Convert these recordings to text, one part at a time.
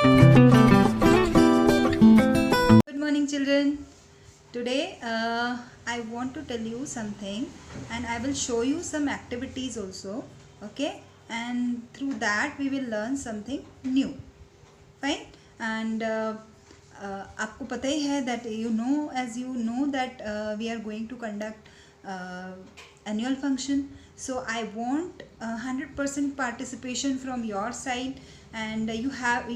Good morning, children. Today I want to tell you something, and I will show you some activities also. Okay, and through that we will learn something new. Fine. And आपको पता ही है that as you know that we are going to conduct annual function. So I want 100% participation from your side, and you have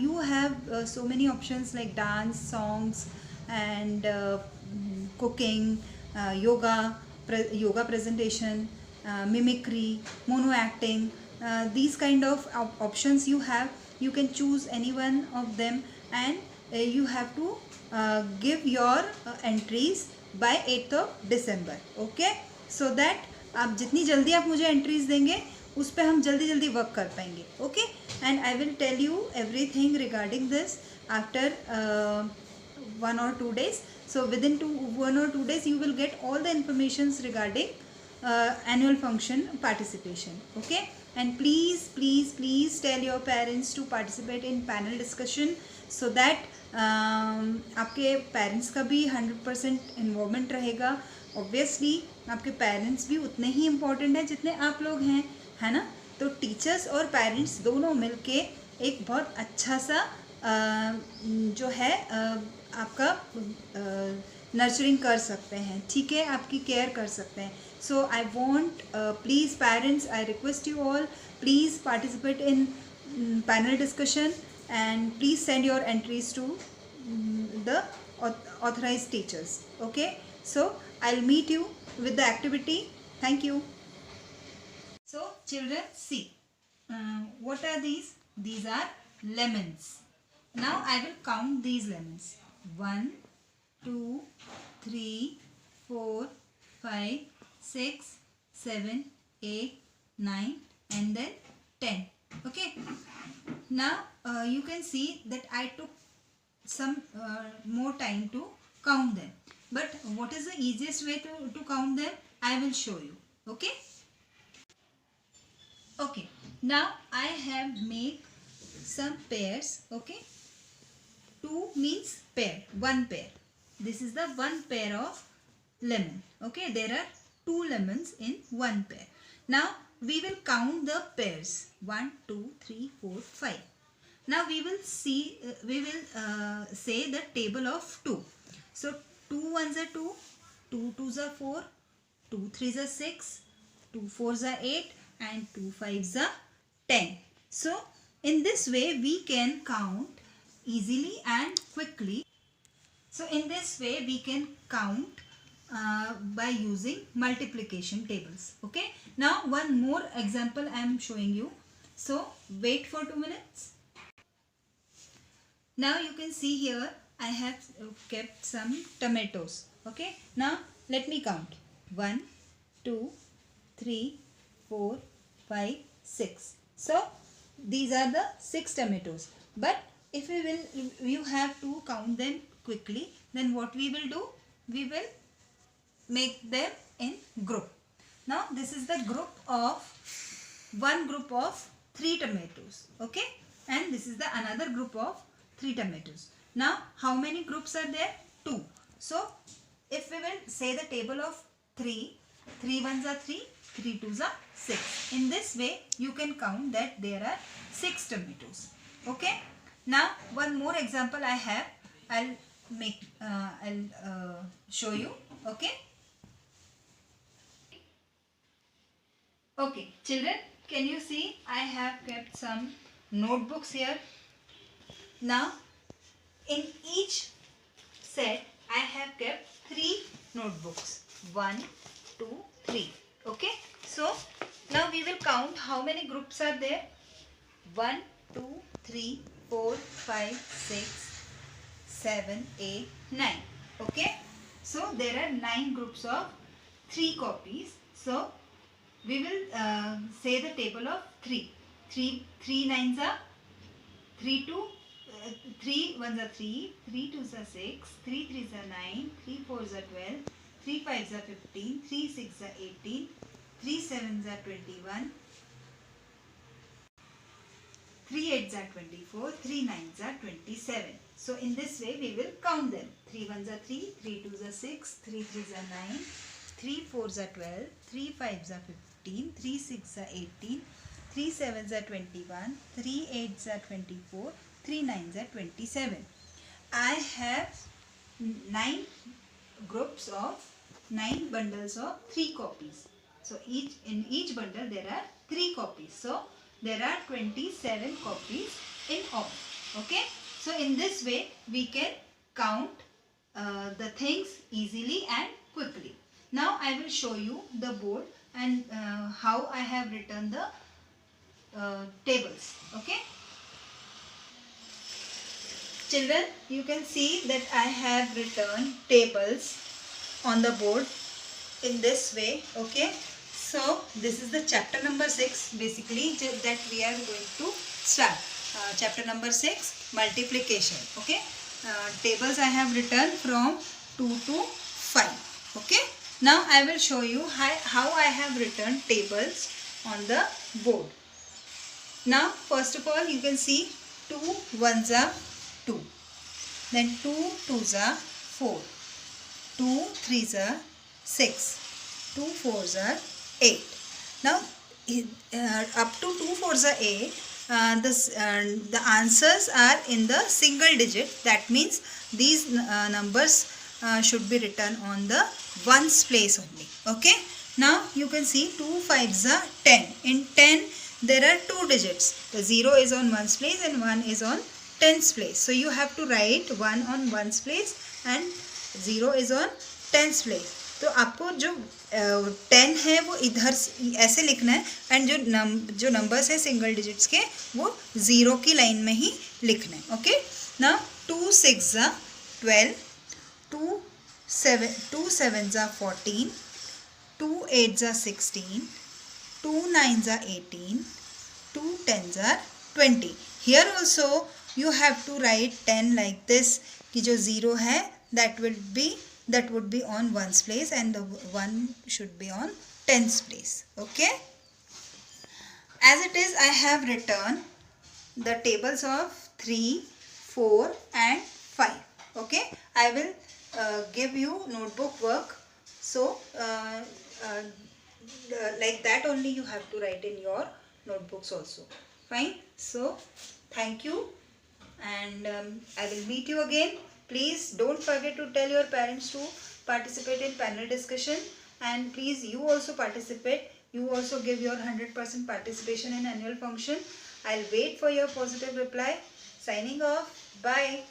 so many options like dance, songs, and cooking, yoga presentation, mimicry, mono acting. These kind of options you have. You can choose any one of them, and you have to give your entries by 8th of December. Okay, so that आप जितनी जल्दी आप मुझे entries देंगे उस पर हम जल्दी जल्दी वर्क कर पाएंगे. Okay, and I will tell you everything regarding this after 1 or 2 days. So within 1 or 2 days you will get all the informations regarding annual function participation. Okay, and please tell your parents to participate in panel discussion so that आपके parents का भी 100% involvement रहेगा. Obviously आपके parents भी उतने ही important हैं जितने आप लोग हैं, है ना. तो टीचर्स और पेरेंट्स दोनों मिलके एक बहुत अच्छा सा जो है आपका नर्चरिंग कर सकते हैं. ठीक है, आपकी केयर कर सकते हैं. So I want please parents, I request you all, please participate in panel discussion, and please send your entries to the authorized teachers. Okay, so I'll meet you with the activity. Thank you. So children, see, what are these? These are lemons. Now I will count these lemons. 1 2 3 4 5 6 7 8 9 and then 10. Okay, now you can see that I took some more time to count them, but what is the easiest way to count them? I will show you. Okay, okay, now I have made some pairs. Okay, 2 means pair, one pair. This is the one pair of lemon. Okay, there are 2 lemons in one pair. Now we will count the pairs. 1 2 3 4 5. Now we will see say the table of 2. So 2 ones are 2, 2 twos are 4, 2 threes are 6, 2 fours are 8, and 2 fives are 10. So in this way we can count easily and quickly. So in this way we can count by using multiplication tables. Okay, now one more example I am showing you. So wait for 2 minutes. Now you can see here I have kept some tomatoes. Okay, now let me count. 1 2 3 4 5 6. So these are the 6 tomatoes. But if you have to count them quickly, then what we will do, we will make them in group. Now this is the one group of 3 tomatoes. Okay, and this is the another group of 3 tomatoes. Now how many groups are there? 2. So if we will say the table of 3, 3 ones are 3, 3 twos are 6. In this way you can count that there are 6 tomatoes. Okay, now one more example I have. I'll show you. Okay, okay children, can you see I have kept some notebooks here. Now in each set I have kept 3 notebooks. 1 2 3. Okay, so now we will count how many groups are there. 1 2 3 4 5 6 7 8 9. Okay, so there are 9 groups of 3 copies. So we will say the table of 3. 3 nines are 3 2 3 ones are 3, 3 twos are 6, 3 threes are 9, 3 fours are 12, 3 fives are 15, 3 sixes are 18, 3 sevens are 21, 3 8s are 24, 3 9s are 27. So in this way we will count them. 3 1s are 3, 3 2s are 6, 3 3s are 9, 3 4s are 12, 3 5s are 15, 3 6s are 18, 3 7s are 21, 3 8s are 24, 3 9s are 27. I have 9 groups of 9 bundles of 3 copies. So in each bundle there are 3 copies. So there are 27 copies in all. Okay. So in this way we can count the things easily and quickly. Now I will show you the board and how I have written the tables. Okay. Children, you can see that I have written tables on the board in this way. Okay. So this is the chapter number 6 basically that we are going to start. Chapter number 6, multiplication. Okay. Tables I have written from 2 to 5. Okay. Now I will show you how I have written tables on the board. Now first of all you can see 2 1s are 2. Then 2 2s are 4. 2 3s are 6. 2 4s are 8. Now up to 2 4s are 8. The answers are in the single digit. That means these numbers should be written on the ones place only. Okay. Now you can see 2 5s are 10. In 10 there are 2 digits. The 0 is on ones place and 1 is on tens place. So you have to write 1 on ones place and 0 is on tens place. तो आपको जो 10 है वो इधर ऐसे लिखना है and जो नंबर्स है सिंगल डिजिट्स के वो 0 की लाइन में ही लिखना है. Okay. Now 2 6s are 12, 2 7s are 14, 2 8s are 16, 2 9s are 18, 2 10s are 20. Here also you have to write 10 like this कि जो 0 है that would be on ones place and the 1 should be on tens place. Okay. As it is, I have written the tables of 3, 4 and 5. Okay. I will give you notebook work. So like that only you have to write in your notebooks also. Fine. So thank you and I will meet you again. Please don't forget to tell your parents to participate in panel discussion and please you also participate. You also give your 100% participation in annual function. I'll wait for your positive reply. Signing off. Bye.